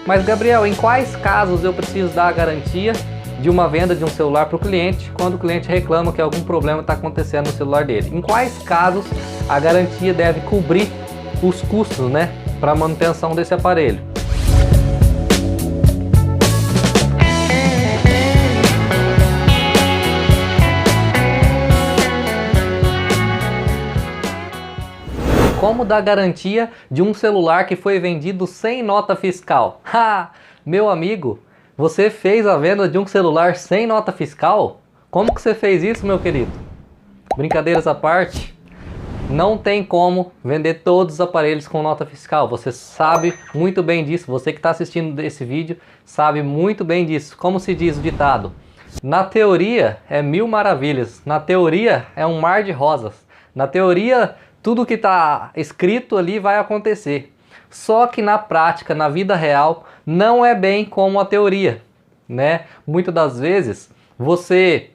Mas Gabriel, em quais casos eu preciso dar a garantia de uma venda de um celular para o cliente quando o cliente reclama que algum problema está acontecendo no celular dele? Em quais casos a garantia deve cobrir os custos, né, para a manutenção desse aparelho? Como dar garantia de um celular que foi vendido sem nota fiscal? Ha! Meu amigo, você fez a venda de um celular sem nota fiscal? Como que você fez isso, meu querido? Brincadeiras à parte, não tem como vender todos os aparelhos com nota fiscal. Você sabe muito bem disso. Você que está assistindo esse vídeo sabe muito bem disso. Como se diz o ditado? Na teoria é mil maravilhas. Na teoria é um mar de rosas. Na teoria tudo que está escrito ali vai acontecer. Só que na prática, na vida real, não é bem como a teoria, né? Muitas das vezes, você,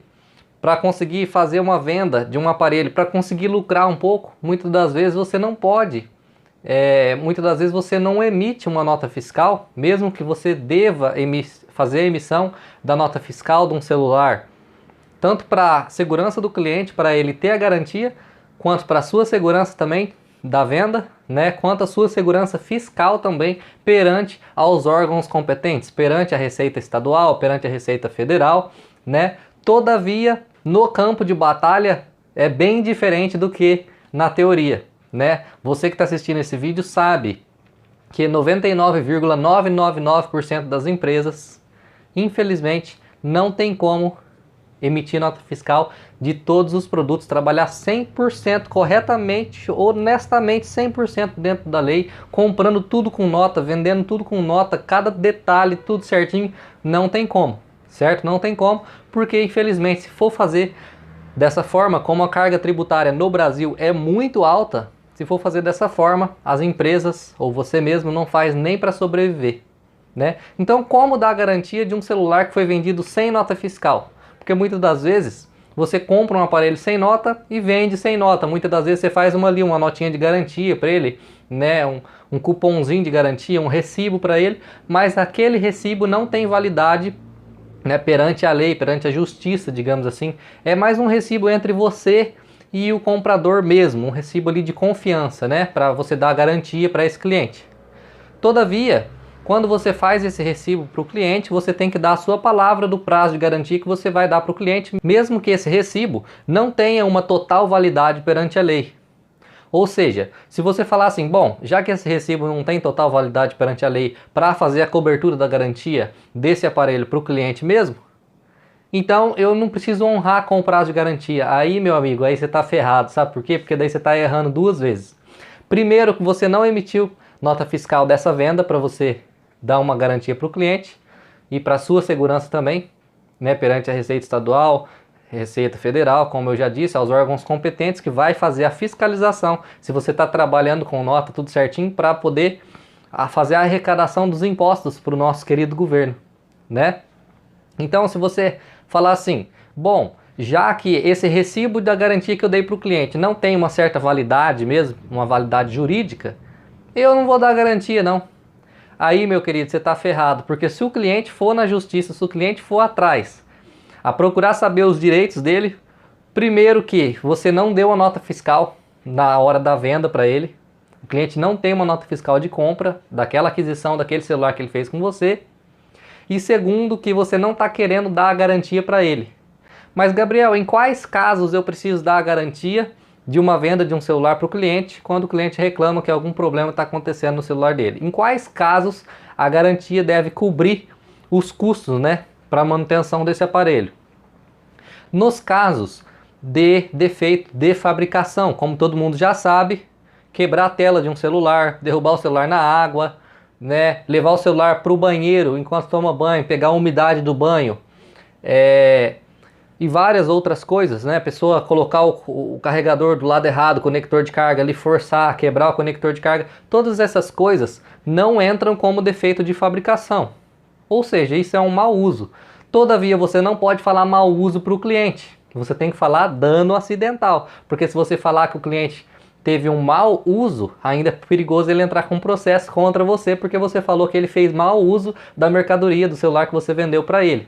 para conseguir fazer uma venda de um aparelho, para conseguir lucrar um pouco, muitas das vezes você não pode. Muitas das vezes você não emite uma nota fiscal, mesmo que você deva fazer a emissão da nota fiscal de um celular. Tanto para a segurança do cliente, para ele ter a garantia, quanto para a sua segurança também da venda, né? Quanto a sua segurança fiscal também perante aos órgãos competentes, perante a Receita Estadual, perante a Receita Federal, né? Todavia, no campo de batalha é bem diferente do que na teoria, né? Você que está assistindo esse vídeo sabe que 99,999% das empresas, infelizmente, não tem como emitir nota fiscal de todos os produtos, trabalhar 100% corretamente, honestamente, 100% dentro da lei, comprando tudo com nota, vendendo tudo com nota, cada detalhe, tudo certinho, não tem como, certo? Não tem como, porque infelizmente se for fazer dessa forma, como a carga tributária no Brasil é muito alta, se for fazer dessa forma, as empresas ou você mesmo não faz nem para sobreviver, né? Então, como dar a garantia de um celular que foi vendido sem nota fiscal? Porque muitas das vezes você compra um aparelho sem nota e vende sem nota. Muitas das vezes você faz uma notinha de garantia para ele, né? Um cupomzinho de garantia, um recibo para ele, mas aquele recibo não tem validade, né, perante a lei, perante a justiça, digamos assim. É mais um recibo entre você e o comprador mesmo, um recibo ali de confiança, né, para você dar a garantia para esse cliente. Todavia, quando você faz esse recibo para o cliente, você tem que dar a sua palavra do prazo de garantia que você vai dar para o cliente, mesmo que esse recibo não tenha uma total validade perante a lei. Ou seja, se você falar assim, bom, já que esse recibo não tem total validade perante a lei para fazer a cobertura da garantia desse aparelho para o cliente mesmo, então eu não preciso honrar com o prazo de garantia. Aí, meu amigo, aí você está ferrado, sabe por quê? Porque daí você está errando duas vezes. Primeiro, que você não emitiu nota fiscal dessa venda para você dar uma garantia para o cliente e para a sua segurança também, né, perante a Receita Estadual, Receita Federal, como eu já disse, aos órgãos competentes que vai fazer a fiscalização se você está trabalhando com nota tudo certinho para poder fazer a arrecadação dos impostos para o nosso querido governo, né? Então, se você falar assim, bom, já que esse recibo da garantia que eu dei para o cliente não tem uma certa validade mesmo, uma validade jurídica, eu não vou dar garantia não. Aí, meu querido, você está ferrado, porque se o cliente for na justiça, se o cliente for atrás, a procurar saber os direitos dele, primeiro que você não deu a nota fiscal na hora da venda para ele, o cliente não tem uma nota fiscal de compra daquela aquisição, daquele celular que ele fez com você, e segundo que você não está querendo dar a garantia para ele. Mas, Gabriel, em quais casos eu preciso dar a garantia de uma venda de um celular para o cliente quando o cliente reclama que algum problema está acontecendo no celular dele? Em quais casos a garantia deve cobrir os custos, né, para a manutenção desse aparelho? Nos casos de defeito de fabricação, como todo mundo já sabe, quebrar a tela de um celular, derrubar o celular na água, né, levar o celular para o banheiro enquanto toma banho, pegar a umidade do banho, e várias outras coisas, né? A pessoa colocar o carregador do lado errado, o conector de carga ali, forçar, quebrar o conector de carga, todas essas coisas não entram como defeito de fabricação. Ou seja, isso é um mau uso. Todavia, você não pode falar mau uso para o cliente. Você tem que falar dano acidental, porque se você falar que o cliente teve um mau uso, ainda é perigoso ele entrar com um processo contra você, porque você falou que ele fez mau uso da mercadoria do celular que você vendeu para ele.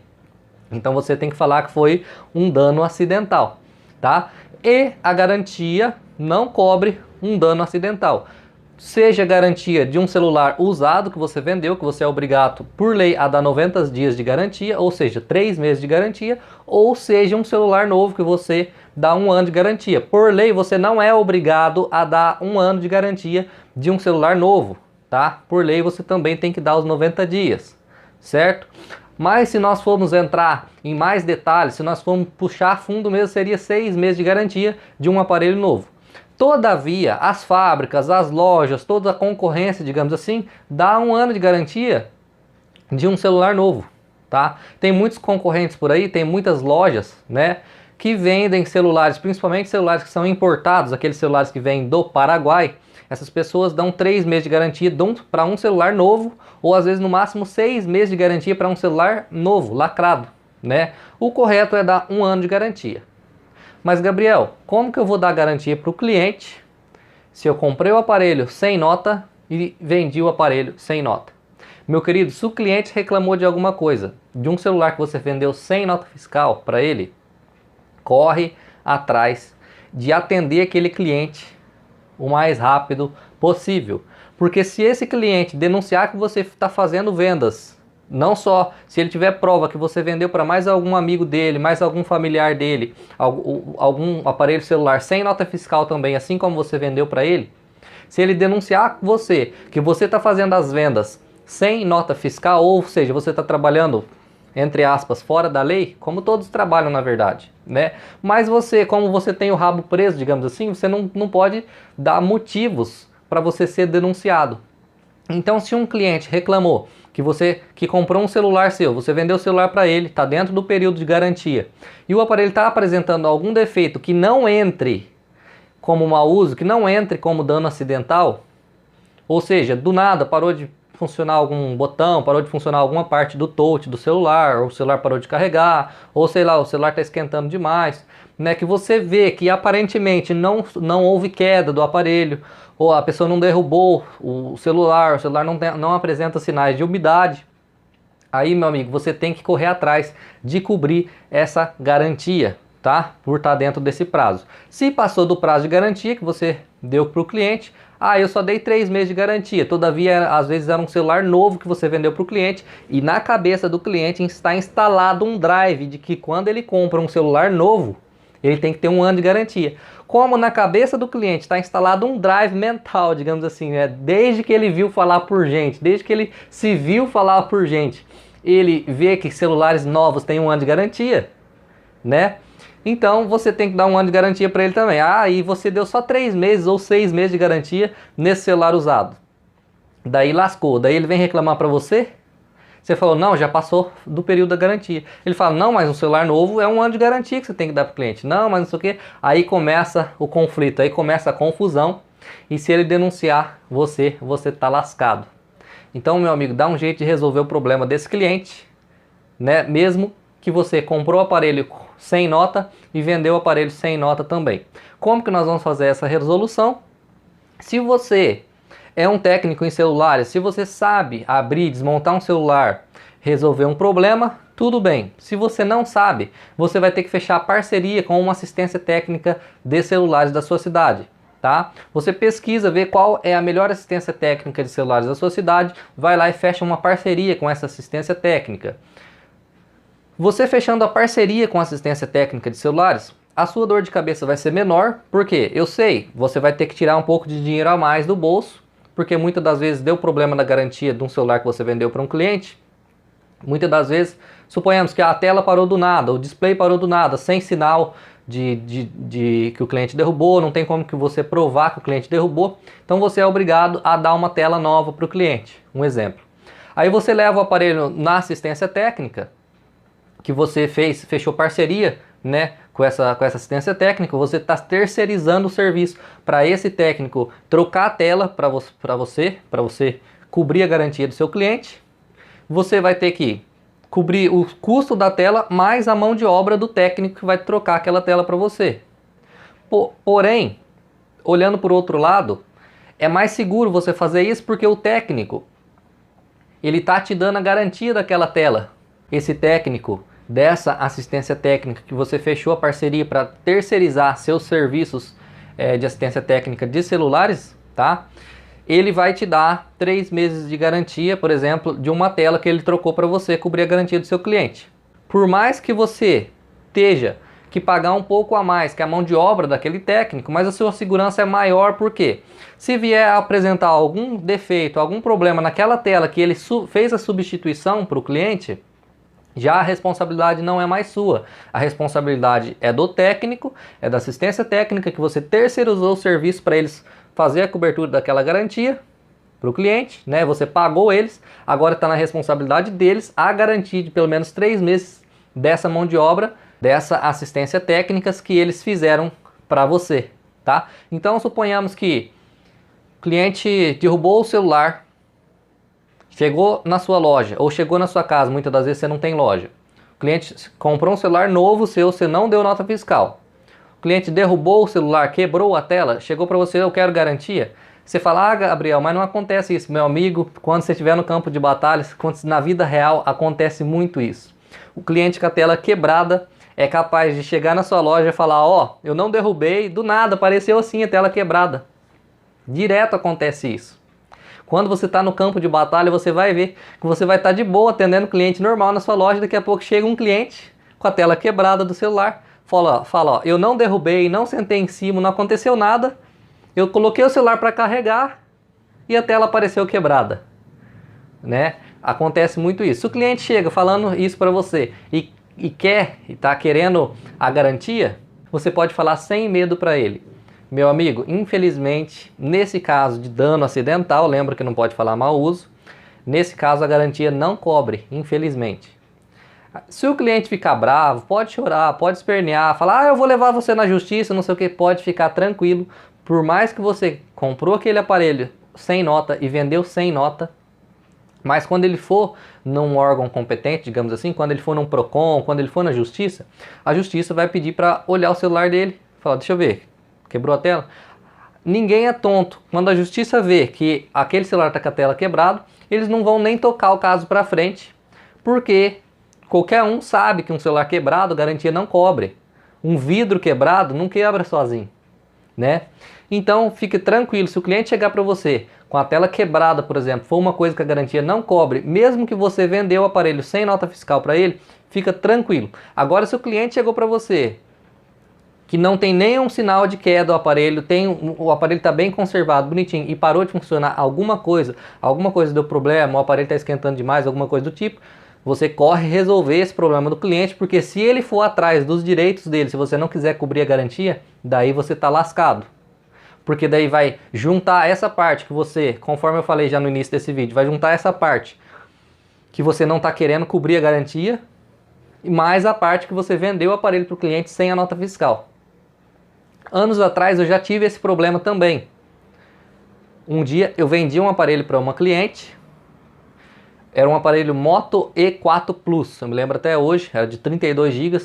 Então você tem que falar que foi um dano acidental, tá? E a garantia não cobre um dano acidental. Seja garantia de um celular usado que você vendeu, que você é obrigado por lei a dar 90 dias de garantia, ou seja, 3 meses de garantia, ou seja, um celular novo que você dá 1 ano de garantia. Por lei, você não é obrigado a dar 1 ano de garantia de um celular novo, tá? Por lei, você também tem que dar os 90 dias, certo? Mas se nós formos entrar em mais detalhes, se nós formos puxar fundo mesmo, seria 6 meses de garantia de um aparelho novo. Todavia, as fábricas, as lojas, toda a concorrência, digamos assim, dá 1 ano de garantia de um celular novo, tá? Tem muitos concorrentes por aí, tem muitas lojas, né, que vendem celulares, principalmente celulares que são importados, aqueles celulares que vêm do Paraguai. Essas pessoas dão 3 meses de garantia para um celular novo, ou às vezes no máximo 6 meses de garantia para um celular novo, lacrado, né? O correto é dar 1 ano de garantia. Mas Gabriel, como que eu vou dar garantia para o cliente se eu comprei o aparelho sem nota e vendi o aparelho sem nota? Meu querido, se o cliente reclamou de alguma coisa, de um celular que você vendeu sem nota fiscal para ele, corre atrás de atender aquele cliente o mais rápido possível. Porque se esse cliente denunciar que você está fazendo vendas, não só se ele tiver prova que você vendeu para mais algum amigo dele, mais algum familiar dele, algum aparelho celular sem nota fiscal também, assim como você vendeu para ele, se ele denunciar você que você está fazendo as vendas sem nota fiscal, ou seja, você está trabalhando, entre aspas, fora da lei, como todos trabalham na verdade, né? Mas você, como você tem o rabo preso, digamos assim, você não pode dar motivos para você ser denunciado. Então, se um cliente reclamou que comprou um celular seu, você vendeu o celular para ele, está dentro do período de garantia, e o aparelho está apresentando algum defeito que não entre como mau uso, que não entre como dano acidental, ou seja, do nada parou de funcionar algum botão, parou de funcionar alguma parte do touch do celular, ou o celular parou de carregar, ou sei lá, o celular está esquentando demais, né, que você vê que aparentemente não houve queda do aparelho, ou a pessoa não derrubou o celular não apresenta sinais de umidade, aí, meu amigo, você tem que correr atrás de cobrir essa garantia, tá? Por estar dentro desse prazo. Se passou do prazo de garantia que você deu para o cliente, eu só dei 3 meses de garantia, todavia, às vezes era um celular novo que você vendeu para o cliente, e na cabeça do cliente está instalado um drive de que quando ele compra um celular novo, ele tem que ter 1 ano de garantia. Como na cabeça do cliente está instalado um drive mental, digamos assim, né? Desde que ele viu falar por gente, desde que ele se viu falar por gente, ele vê que celulares novos têm 1 ano de garantia, né? Então você tem que dar 1 ano de garantia para ele também. E você deu só 3 meses ou 6 meses de garantia nesse celular usado. Daí lascou, daí ele vem reclamar para você. Você falou, não, já passou do período da garantia. Ele fala, não, mas um celular novo é 1 ano de garantia que você tem que dar para o cliente. Não, mas não sei o que. Aí começa o conflito, aí começa a confusão. E se ele denunciar você tá lascado. Então, meu amigo, dá um jeito de resolver o problema desse cliente, né? Mesmo que você comprou o aparelho sem nota e vendeu o aparelho sem nota também. Como que nós vamos fazer essa resolução? Se você é um técnico em celulares, se você sabe abrir, desmontar um celular, resolver um problema, tudo bem. Se você não sabe, você vai ter que fechar parceria com uma assistência técnica de celulares da sua cidade, tá? Você pesquisa, vê qual é a melhor assistência técnica de celulares da sua cidade, vai lá e fecha uma parceria com essa assistência técnica. Você fechando a parceria com a assistência técnica de celulares, a sua dor de cabeça vai ser menor, porque eu sei, você vai ter que tirar um pouco de dinheiro a mais do bolso, porque muitas das vezes deu problema na garantia de um celular que você vendeu para um cliente. Muitas das vezes, suponhamos que a tela parou do nada, o display parou do nada, sem sinal de que o cliente derrubou, não tem como que você provar que o cliente derrubou, então você é obrigado a dar uma tela nova para o cliente, um exemplo. Aí você leva o aparelho na assistência técnica, que você fechou parceria, né, com essa assistência técnica, você está terceirizando o serviço para esse técnico trocar a tela para você cobrir a garantia do seu cliente. Você vai ter que cobrir o custo da tela mais a mão de obra do técnico que vai trocar aquela tela para você. Porém, olhando por outro lado, é mais seguro você fazer isso porque o técnico, ele tá te dando a garantia daquela tela. Esse técnico, dessa assistência técnica que você fechou a parceria para terceirizar seus serviços de assistência técnica de celulares, tá? Ele vai te dar 3 meses de garantia, por exemplo, de uma tela que ele trocou para você cobrir a garantia do seu cliente. Por mais que você esteja que pagar um pouco a mais que a mão de obra daquele técnico, mas a sua segurança é maior, porque se vier a apresentar algum defeito, algum problema naquela tela que ele fez a substituição para o cliente, já a responsabilidade não é mais sua. A responsabilidade é do técnico, é da assistência técnica que você terceirizou o serviço para eles fazer a cobertura daquela garantia para o cliente, né? Você pagou eles, agora está na responsabilidade deles a garantia de pelo menos 3 meses dessa mão de obra, dessa assistência técnica que eles fizeram para você, tá? Então suponhamos que o cliente derrubou o celular, chegou na sua loja ou chegou na sua casa, muitas das vezes você não tem loja. O cliente comprou um celular novo seu, você não deu nota fiscal. O cliente derrubou o celular, quebrou a tela, chegou para você, eu quero garantia. Você fala, ah, Gabriel, mas não acontece isso, meu amigo. Quando você estiver no campo de batalhas, na vida real acontece muito isso. O cliente com a tela quebrada é capaz de chegar na sua loja e falar, ó, eu não derrubei, do nada apareceu assim a tela quebrada. Direto acontece isso. Quando você está no campo de batalha, você vai ver que você vai estar de boa atendendo cliente normal na sua loja, daqui a pouco chega um cliente com a tela quebrada do celular, fala, ó, eu não derrubei, não sentei em cima, não aconteceu nada, eu coloquei o celular para carregar e a tela apareceu quebrada, né? Acontece muito isso. Se o cliente chega falando isso para você e está querendo a garantia, você pode falar sem medo para ele. Meu amigo, infelizmente, nesse caso de dano acidental, lembra que não pode falar mau uso, nesse caso a garantia não cobre, infelizmente. Se o cliente ficar bravo, pode chorar, pode espernear, falar, ah, eu vou levar você na justiça, não sei o que, pode ficar tranquilo. Por mais que você comprou aquele aparelho sem nota e vendeu sem nota, mas quando ele for num órgão competente, digamos assim, quando ele for num PROCON, quando ele for na justiça, a justiça vai pedir para olhar o celular dele, falar, deixa eu ver, quebrou a tela? Ninguém é tonto. Quando a justiça vê que aquele celular está com a tela quebrada, eles não vão nem tocar o caso para frente, porque qualquer um sabe que um celular quebrado, garantia não cobre. Um vidro quebrado não quebra sozinho, né? Então fique tranquilo, se o cliente chegar para você com a tela quebrada, por exemplo, for uma coisa que a garantia não cobre, mesmo que você vendeu o aparelho sem nota fiscal para ele, fica tranquilo. Agora, se o cliente chegou para você que não tem nenhum sinal de queda do aparelho, o aparelho está bem conservado, bonitinho, e parou de funcionar alguma coisa deu problema, o aparelho está esquentando demais, alguma coisa do tipo, você corre resolver esse problema do cliente, porque se ele for atrás dos direitos dele, se você não quiser cobrir a garantia, daí você está lascado. Porque daí vai juntar essa parte que você, conforme eu falei já no início desse vídeo, vai juntar essa parte que você não está querendo cobrir a garantia, e mais a parte que você vendeu o aparelho para o cliente sem a nota fiscal. Anos atrás eu já tive esse problema também. Um dia eu vendi um aparelho para uma cliente, era um aparelho Moto E4 Plus, eu me lembro até hoje, era de 32 GB,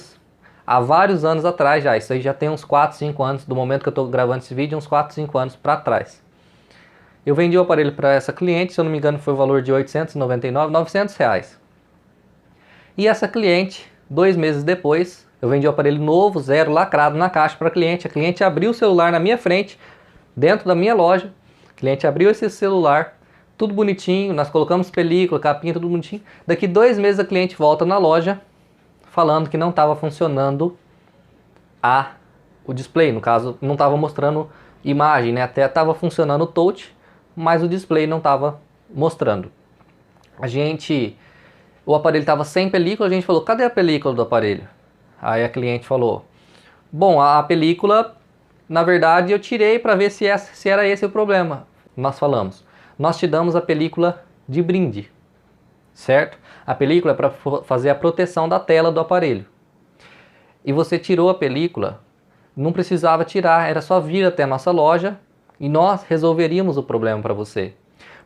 há vários anos atrás já, isso aí já tem uns 4, 5 anos, do momento que eu estou gravando esse vídeo, uns 4, 5 anos para trás. Eu vendi o aparelho para essa cliente, se eu não me engano foi o valor de R$899, R$900. E essa cliente, 2 meses depois, eu vendi o aparelho novo, zero, lacrado na caixa para a cliente abriu o celular na minha frente, dentro da minha loja, a cliente abriu esse celular, tudo bonitinho, nós colocamos película, capinha, tudo bonitinho. Daqui 2 meses a cliente volta na loja, falando que não estava funcionando o display, no caso não estava mostrando imagem, né? Até estava funcionando o touch, mas o display não estava mostrando. O aparelho estava sem película, a gente falou, cadê a película do aparelho? Aí a cliente falou, bom, a película, na verdade eu tirei para ver se era esse o problema. Nós falamos, nós te damos a película de brinde, certo? A película é para fazer a proteção da tela do aparelho. E você tirou a película, não precisava tirar, era só vir até a nossa loja e nós resolveríamos o problema para você.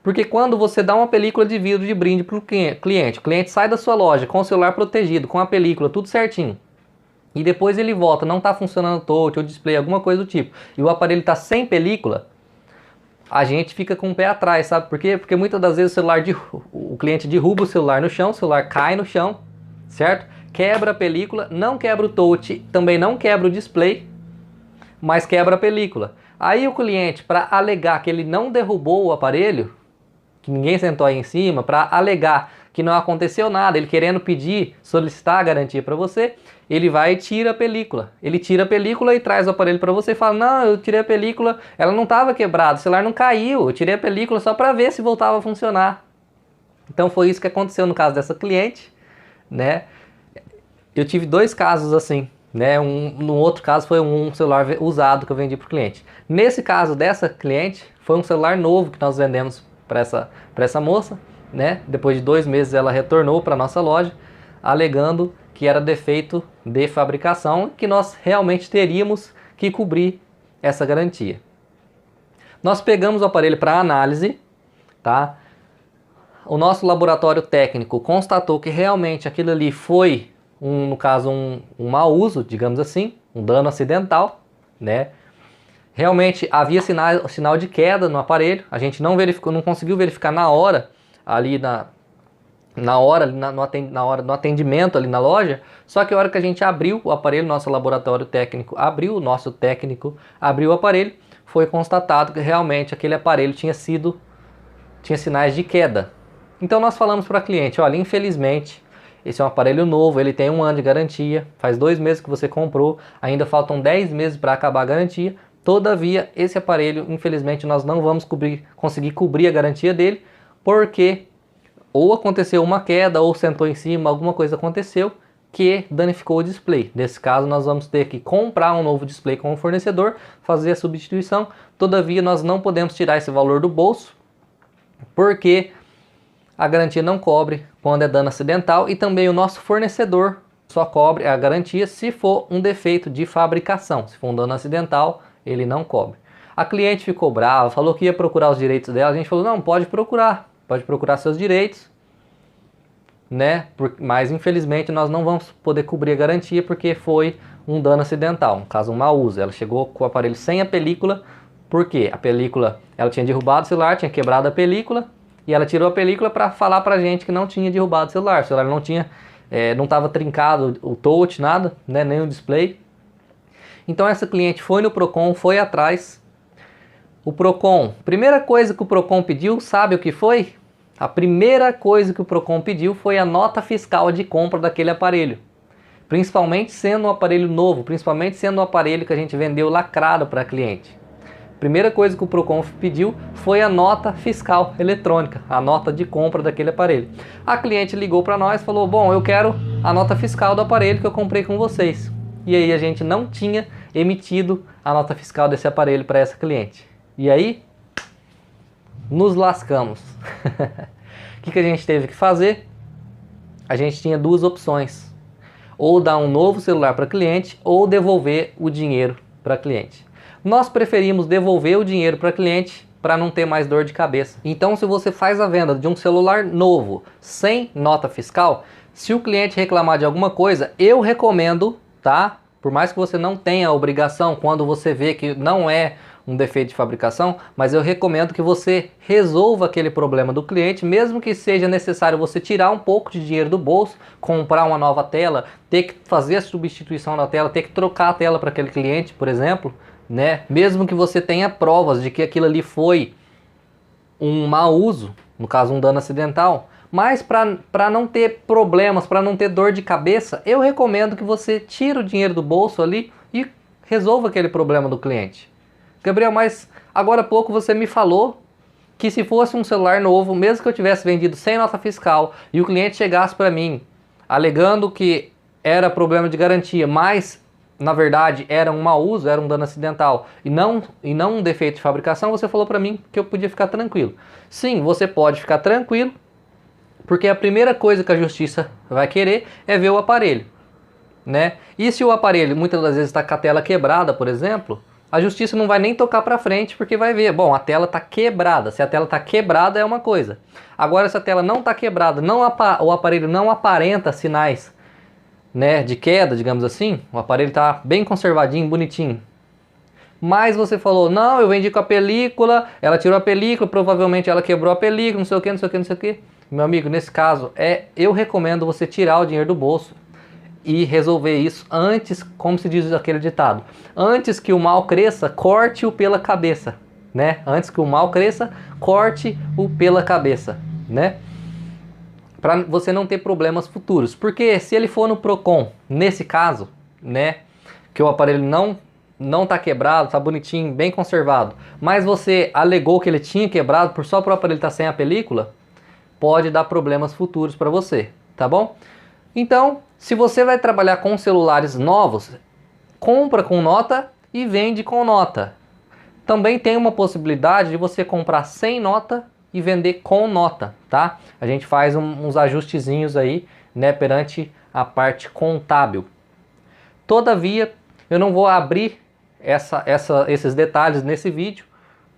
Porque quando você dá uma película de vidro de brinde para o cliente sai da sua loja com o celular protegido, com a película, tudo certinho. e depois ele volta, não está funcionando o touch ou display, alguma coisa do tipo, e o aparelho está sem película, a gente fica com o pé atrás, sabe por quê? Porque muitas das vezes o cliente derruba o celular no chão, o celular cai no chão, certo? Quebra a película, não quebra o touch, também não quebra o display, mas quebra a película. Aí o cliente, para alegar que ele não derrubou o aparelho, que ninguém sentou aí em cima, para alegar que não aconteceu nada, ele querendo pedir, solicitar a garantia para você, ele vai e tira a película. Ele tira a película e traz o aparelho para você e fala, não, eu tirei a película, ela não estava quebrada, o celular não caiu, eu tirei a película só para ver se voltava a funcionar. Então foi isso que aconteceu no caso dessa cliente, né? Eu tive 2 casos assim, né? No outro caso foi um celular usado que eu vendi para o cliente. Nesse caso dessa cliente, foi um celular novo que nós vendemos para essa moça, né? Depois de 2 meses ela retornou para nossa loja, alegando que era defeito de fabricação, que nós realmente teríamos que cobrir essa garantia. Nós pegamos o aparelho para análise, tá? O nosso laboratório técnico constatou que realmente aquilo ali foi, no caso, um mau uso, digamos assim, um dano acidental, né? Realmente havia sinal de queda no aparelho, a gente não conseguiu verificar na hora, ali no atendimento ali na loja, só que a hora que a gente abriu o aparelho, nosso laboratório técnico abriu, o nosso técnico abriu o aparelho, foi constatado que realmente aquele aparelho tinha sinais de queda. Então nós falamos para a cliente, olha, infelizmente, esse é um aparelho novo, ele tem 1 ano de garantia, faz 2 meses que você comprou, ainda faltam 10 meses para acabar a garantia, todavia esse aparelho, infelizmente, nós não vamos conseguir cobrir a garantia dele, porque ou aconteceu uma queda, ou sentou em cima, alguma coisa aconteceu que danificou o display. Nesse caso, nós vamos ter que comprar um novo display com o fornecedor, fazer a substituição. Todavia, nós não podemos tirar esse valor do bolso, porque a garantia não cobre quando é dano acidental e também o nosso fornecedor só cobre a garantia se for um defeito de fabricação. Se for um dano acidental, ele não cobre. A cliente ficou brava, falou que ia procurar os direitos dela. A gente falou, não, pode procurar seus direitos, né? Mas infelizmente nós não vamos poder cobrir a garantia porque foi um dano acidental, no caso um mau uso. Ela chegou com o aparelho sem a película, porque a película, ela tinha derrubado o celular, tinha quebrado a película, e ela tirou a película para falar pra gente que não tinha derrubado o celular não tinha, não estava trincado o touch, nada, né? Nem o display. Então essa cliente foi no Procon, foi atrás. O Procon, primeira coisa que o Procon pediu, sabe o que foi? A primeira coisa que o Procon pediu foi a nota fiscal de compra daquele aparelho. Principalmente sendo um aparelho novo, principalmente sendo um aparelho que a gente vendeu lacrado para a cliente. Primeira coisa que o Procon pediu foi a nota fiscal eletrônica, a nota de compra daquele aparelho. A cliente ligou para nós e falou, bom, eu quero a nota fiscal do aparelho que eu comprei com vocês. E aí a gente não tinha emitido a nota fiscal desse aparelho para essa cliente. E aí, nos lascamos. O que a gente teve que fazer? A gente tinha 2 opções. Ou dar um novo celular para a cliente, ou devolver o dinheiro para a cliente. Nós preferimos devolver o dinheiro para a cliente para não ter mais dor de cabeça. Então, se você faz a venda de um celular novo, sem nota fiscal, se o cliente reclamar de alguma coisa, eu recomendo, tá? Por mais que você não tenha a obrigação, quando você vê que não é um defeito de fabricação, mas eu recomendo que você resolva aquele problema do cliente, mesmo que seja necessário você tirar um pouco de dinheiro do bolso, comprar uma nova tela, ter que fazer a substituição da tela, ter que trocar a tela para aquele cliente, por exemplo, né? Mesmo que você tenha provas de que aquilo ali foi um mau uso, no caso um dano acidental, mas para não ter problemas, para não ter dor de cabeça, eu recomendo que você tire o dinheiro do bolso ali e resolva aquele problema do cliente. Gabriel, mas agora há pouco você me falou que se fosse um celular novo, mesmo que eu tivesse vendido sem nota fiscal e o cliente chegasse para mim alegando que era problema de garantia, mas na verdade era um mau uso, era um dano acidental e não um defeito de fabricação, você falou para mim que eu podia ficar tranquilo. Sim, você pode ficar tranquilo, porque a primeira coisa que a justiça vai querer é ver o aparelho, né? E se o aparelho muitas das vezes está com a tela quebrada, por exemplo, a justiça não vai nem tocar para frente porque vai ver, bom, a tela está quebrada. Se a tela está quebrada é uma coisa. Agora, se a tela não está quebrada, o aparelho não aparenta sinais né, de queda, digamos assim, o aparelho está bem conservadinho, bonitinho. Mas você falou, não, eu vendi com a película, ela tirou a película, provavelmente ela quebrou a película, não sei o que, não sei o que, não sei o que. Meu amigo, nesse caso, eu recomendo você tirar o dinheiro do bolso e resolver isso antes, como se diz aquele ditado, antes que o mal cresça, corte-o pela cabeça, né? Antes que o mal cresça, corte-o pela cabeça, né? Para você não ter problemas futuros. Porque se ele for no Procon, nesse caso, né, que o aparelho não tá quebrado, tá bonitinho, bem conservado, mas você alegou que ele tinha quebrado só por o aparelho estar sem a película, pode dar problemas futuros para você, tá bom? Então, se você vai trabalhar com celulares novos, compra com nota e vende com nota. Também tem uma possibilidade de você comprar sem nota e vender com nota, tá? A gente faz uns ajustezinhos aí, né, perante a parte contábil. Todavia, eu não vou abrir esses detalhes nesse vídeo,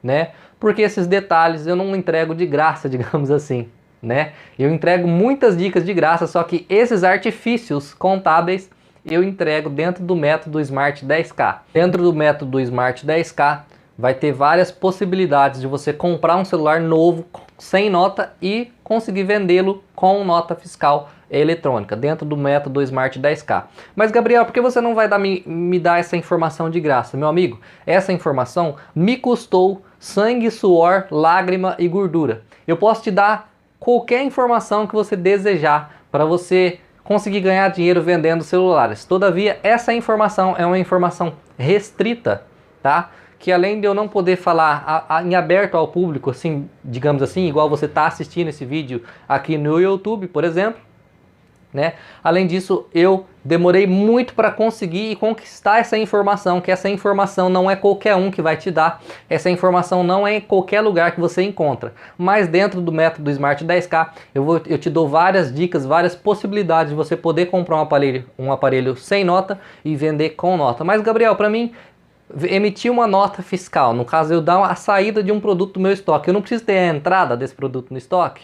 né? Porque esses detalhes eu não entrego de graça, digamos assim, né? Eu entrego muitas dicas de graça, só que esses artifícios contábeis eu entrego dentro do método Smart 10K. Dentro do método Smart 10K vai ter várias possibilidades de você comprar um celular novo sem nota e conseguir vendê-lo com nota fiscal eletrônica, dentro do método Smart 10K. Mas Gabriel, por que você não vai me dar essa informação de graça? Meu amigo, essa informação me custou sangue, suor, lágrima e gordura. Eu posso te dar qualquer informação que você desejar para você conseguir ganhar dinheiro vendendo celulares. Todavia, essa informação é uma informação restrita, tá? Que além de eu não poder falar em aberto ao público, assim, digamos assim, igual você está assistindo esse vídeo aqui no YouTube, por exemplo, né? Além disso, eu demorei muito para conseguir e conquistar essa informação, que essa informação não é qualquer um que vai te dar, essa informação não é em qualquer lugar que você encontra. Mas dentro do método Smart 10K, eu te dou várias dicas, várias possibilidades de você poder comprar um aparelho sem nota e vender com nota. Mas Gabriel, para mim, emitir uma nota fiscal, no caso eu dar a saída de um produto do meu estoque, eu não preciso ter a entrada desse produto no estoque?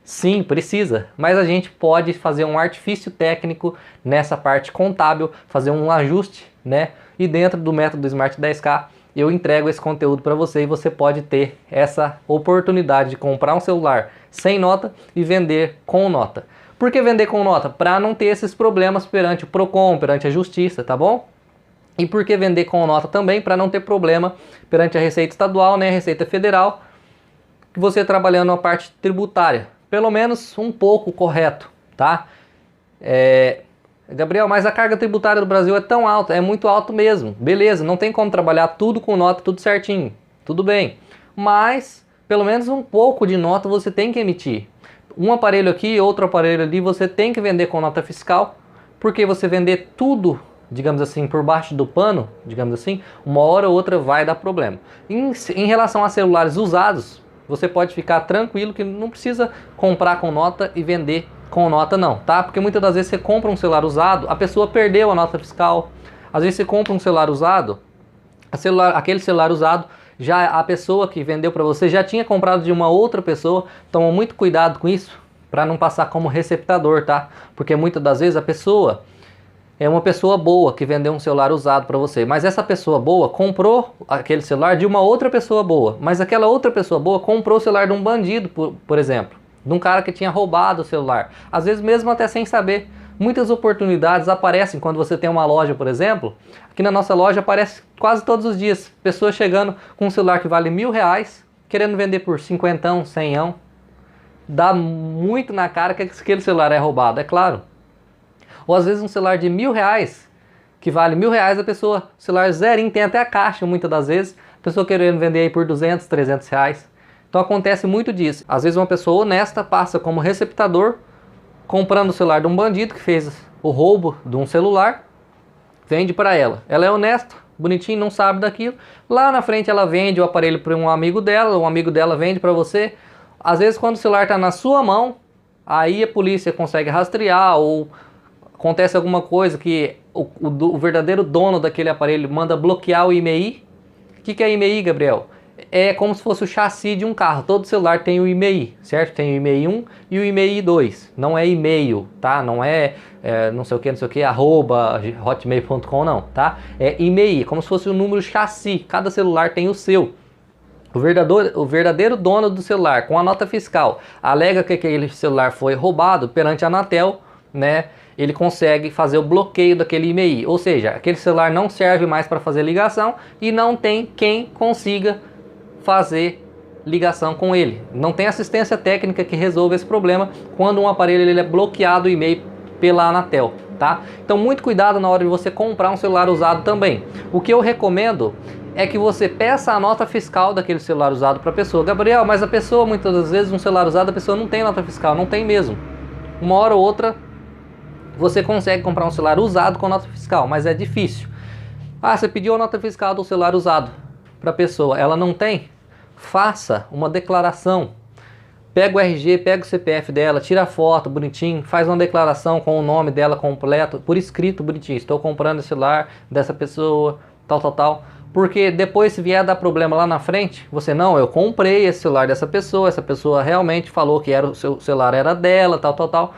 Sim, precisa, mas a gente pode fazer um artifício técnico nessa parte contábil, fazer um ajuste, né? E dentro do método Smart 10K eu entrego esse conteúdo para você e você pode ter essa oportunidade de comprar um celular sem nota e vender com nota. Por que vender com nota? Para não ter esses problemas perante o Procon, perante a Justiça, tá bom? E por que vender com nota também? Para não ter problema perante a Receita Estadual, né, a Receita Federal, que você trabalhando a parte tributária, pelo menos um pouco correto, tá? Gabriel, mas a carga tributária do Brasil é tão alta, é muito alto mesmo. Beleza, não tem como trabalhar tudo com nota, tudo certinho, tudo bem. Mas, pelo menos um pouco de nota você tem que emitir. Um aparelho aqui, outro aparelho ali, você tem que vender com nota fiscal, porque você vender tudo, digamos assim, por baixo do pano, digamos assim, uma hora ou outra vai dar problema. Em relação a celulares usados, você pode ficar tranquilo que não precisa comprar com nota e vender com nota não, tá? Porque muitas das vezes você compra um celular usado, a pessoa perdeu a nota fiscal. Às vezes você compra um celular usado, aquele celular usado, já a pessoa que vendeu para você já tinha comprado de uma outra pessoa. Toma muito cuidado com isso, para não passar como receptador, tá? Porque muitas das vezes a pessoa é uma pessoa boa que vendeu um celular usado para você, mas essa pessoa boa comprou aquele celular de uma outra pessoa boa, mas aquela outra pessoa boa comprou o celular de um bandido, por exemplo, de um cara que tinha roubado o celular, às vezes mesmo até sem saber. Muitas oportunidades aparecem quando você tem uma loja, por exemplo. Aqui na nossa loja aparece quase todos os dias pessoas chegando com um celular que vale R$1.000, querendo vender por 50, 100. Dá muito na cara que aquele celular é roubado, é claro. Ou às vezes um celular de R$1.000, que vale R$1.000, a pessoa, celular zerinho, tem até a caixa muitas das vezes, a pessoa querendo vender aí por 200, 300 reais. Então acontece muito disso. Às vezes uma pessoa honesta passa como receptador, comprando o celular de um bandido que fez o roubo de um celular, vende para ela. Ela é honesta, bonitinho, não sabe daquilo. Lá na frente ela vende o aparelho para um amigo dela vende para você. Às vezes quando o celular está na sua mão, aí a polícia consegue rastrear ou acontece alguma coisa que o verdadeiro dono daquele aparelho manda bloquear o IMEI. O que é IMEI, Gabriel? é como se fosse o chassi de um carro. Todo celular tem o IMEI, certo? Tem o IMEI 1 e o IMEI 2. Não é e-mail, tá? Não é, não sei o que, arroba hotmail.com, não, tá? É IMEI, como se fosse o número chassi. Cada celular tem o seu. O verdadeiro dono do celular, com a nota fiscal, alega que aquele celular foi roubado perante a Anatel, né? Ele consegue fazer o bloqueio daquele IMEI. Ou seja, aquele celular não serve mais para fazer ligação e não tem quem consiga fazer ligação com ele. Não tem assistência técnica que resolva esse problema quando um aparelho ele é bloqueado o e-mail pela Anatel, tá? Então muito cuidado na hora de você comprar um celular usado também. O que eu recomendo é que você peça a nota fiscal daquele celular usado para a pessoa. Gabriel, mas a pessoa, muitas das vezes, um celular usado, a pessoa não tem nota fiscal. Não tem mesmo. Uma hora ou outra você consegue comprar um celular usado com nota fiscal, mas é difícil. Ah, você pediu a nota fiscal do celular usado para a pessoa, ela não tem? Faça uma declaração. Pega o RG, pega o CPF dela, tira a foto bonitinho, faz uma declaração com o nome dela completo, por escrito bonitinho. Estou comprando esse celular dessa pessoa, tal. Porque depois, se vier dar problema lá na frente, você, não, eu comprei esse celular dessa pessoa, essa pessoa realmente falou que o seu celular era dela, tal.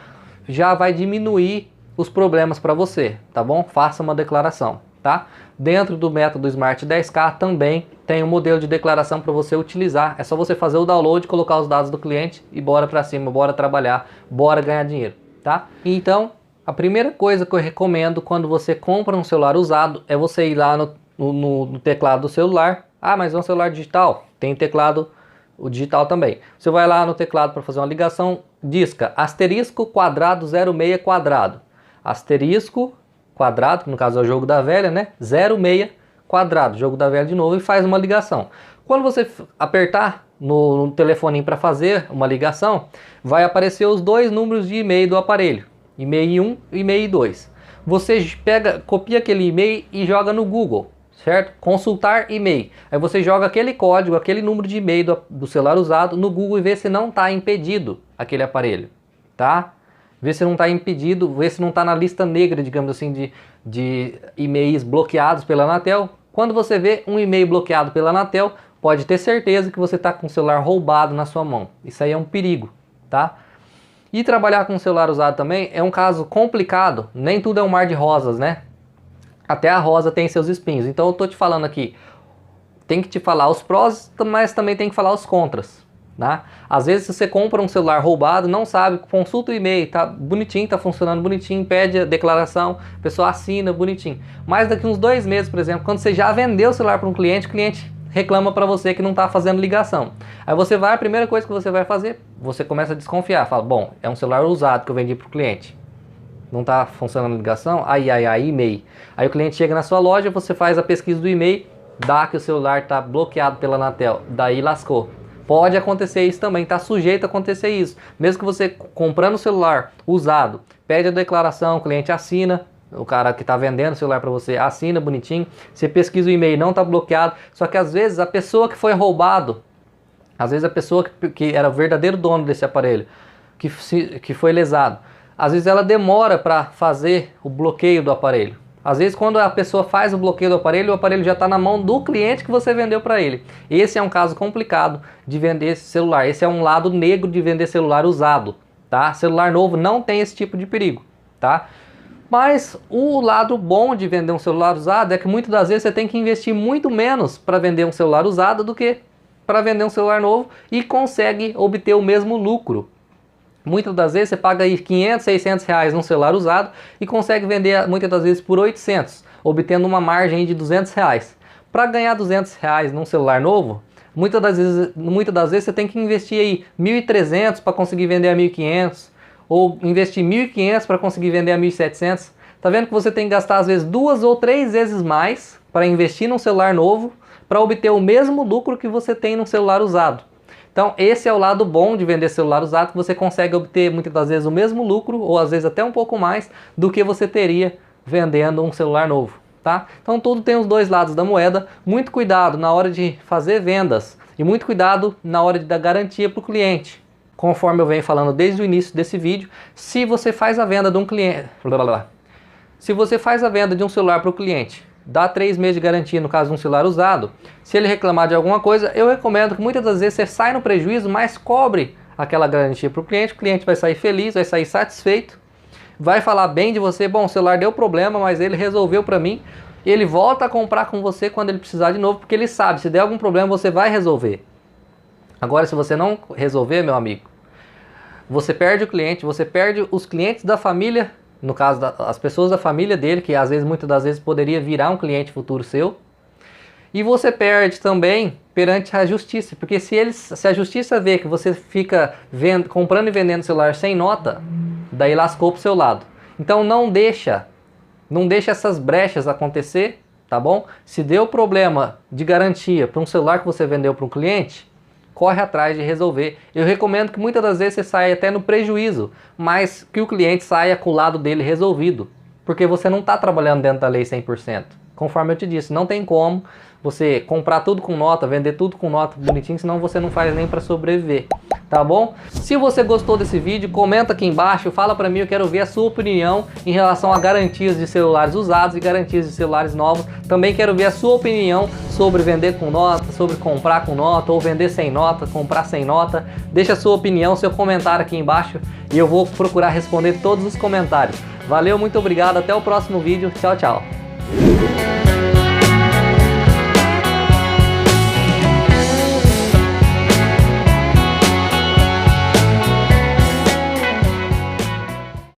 Já vai diminuir os problemas para você, tá bom? Faça uma declaração, tá? Dentro do método Smart 10K também tem um modelo de declaração para você utilizar. É só você fazer o download, colocar os dados do cliente e bora para cima, bora trabalhar, bora ganhar dinheiro, tá? Então, a primeira coisa que eu recomendo quando você compra um celular usado é você ir lá no teclado do celular. Ah, mas é um celular digital? Tem teclado o digital também. Você vai lá no teclado para fazer uma ligação, disca asterisco quadrado 06 quadrado. Asterisco quadrado, que no caso é o jogo da velha, né? 06 quadrado, jogo da velha de novo, e faz uma ligação. Quando você apertar no telefoninho para fazer uma ligação, vai aparecer os dois números de e-mail do aparelho, e-mail 1 e e-mail 2. Você copia aquele e-mail e joga no Google, certo? Consultar e-mail. Aí você joga aquele código, aquele número de e-mail do celular usado no Google e vê se não está impedido aquele aparelho, tá? Vê se não está impedido, vê se não está na lista negra, digamos assim, de e-mails bloqueados pela Anatel. Quando você vê um e-mail bloqueado pela Anatel, pode ter certeza que você está com o celular roubado na sua mão. Isso aí é um perigo, tá? E trabalhar com o celular usado também é um caso complicado. Nem tudo é um mar de rosas, né? Até a rosa tem seus espinhos. Então eu tô te falando aqui, tem que te falar os prós, mas também tem que falar os contras, tá? Às vezes você compra um celular roubado, não sabe, consulta o e-mail, tá bonitinho, tá funcionando bonitinho, pede a declaração, a pessoa assina bonitinho. Mas daqui uns 2 meses, por exemplo, quando você já vendeu o celular para um cliente, o cliente reclama para você que não está fazendo ligação. Aí você vai, a primeira coisa que você vai fazer, você começa a desconfiar, fala, bom, é um celular usado que eu vendi para o cliente. Não está funcionando a ligação? Ai, e-mail. Aí o cliente chega na sua loja, você faz a pesquisa do e-mail, dá que o celular está bloqueado pela Anatel, daí lascou. Pode acontecer isso também, está sujeito a acontecer isso. Mesmo que você comprando o celular usado, pede a declaração, o cliente assina, o cara que está vendendo o celular para você assina bonitinho, você pesquisa o e-mail, não está bloqueado, só que às vezes a pessoa que foi roubado, às vezes a pessoa que era o verdadeiro dono desse aparelho, que foi lesado, às vezes ela demora para fazer o bloqueio do aparelho. Às vezes quando a pessoa faz o bloqueio do aparelho já está na mão do cliente que você vendeu para ele. Esse é um caso complicado de vender esse celular. Esse é um lado negro de vender celular usado, tá? Celular novo não tem esse tipo de perigo, tá? Mas o lado bom de vender um celular usado é que muitas das vezes você tem que investir muito menos para vender um celular usado do que para vender um celular novo e consegue obter o mesmo lucro. Muitas das vezes você paga aí 500, 600 reais num celular usado e consegue vender muitas das vezes por 800, obtendo uma margem de 200 reais. Para ganhar 200 reais num celular novo, muitas das vezes você tem que investir aí 1.300 para conseguir vender a 1.500, ou investir 1.500 para conseguir vender a 1.700. Tá vendo que você tem que gastar às vezes 2 ou 3 vezes mais para investir num celular novo para obter o mesmo lucro que você tem num celular usado. Então esse é o lado bom de vender celular usado, que você consegue obter muitas das vezes o mesmo lucro, ou às vezes até um pouco mais, do que você teria vendendo um celular novo, tá? Então tudo tem os dois lados da moeda. Muito cuidado na hora de fazer vendas e muito cuidado na hora de dar garantia para o cliente. Conforme eu venho falando desde o início desse vídeo, se você faz a venda de um cliente, se você faz a venda de um celular para o cliente dá 3 meses de garantia no caso de um celular usado. Se ele reclamar de alguma coisa, eu recomendo que muitas das vezes você sai no prejuízo, mas cobre aquela garantia para o cliente vai sair feliz, vai sair satisfeito, vai falar bem de você. Bom, o celular deu problema, mas ele resolveu para mim. Ele volta a comprar com você quando ele precisar de novo, porque ele sabe, se der algum problema você vai resolver. Agora, se você não resolver, meu amigo, você perde o cliente, você perde os clientes da família, no caso as pessoas da família dele, que às vezes, muitas das vezes poderia virar um cliente futuro seu. E você perde também perante a justiça, porque se a justiça vê que você fica comprando e vendendo celular sem nota, daí lascou pro seu lado. Então não deixa essas brechas acontecer, tá bom? Se deu problema de garantia para um celular que você vendeu para um cliente, corre atrás de resolver. Eu recomendo que muitas das vezes você saia até no prejuízo, mas que o cliente saia com o lado dele resolvido, porque você não está trabalhando dentro da lei 100%. Conforme eu te disse, não tem como você comprar tudo com nota, vender tudo com nota bonitinho, senão você não faz nem para sobreviver, tá bom? Se você gostou desse vídeo, comenta aqui embaixo, fala para mim, eu quero ver a sua opinião em relação a garantias de celulares usados e garantias de celulares novos. Também quero ver a sua opinião sobre vender com nota, sobre comprar com nota ou vender sem nota, comprar sem nota. Deixa a sua opinião, seu comentário aqui embaixo e eu vou procurar responder todos os comentários. Valeu, muito obrigado, até o próximo vídeo, tchau, tchau.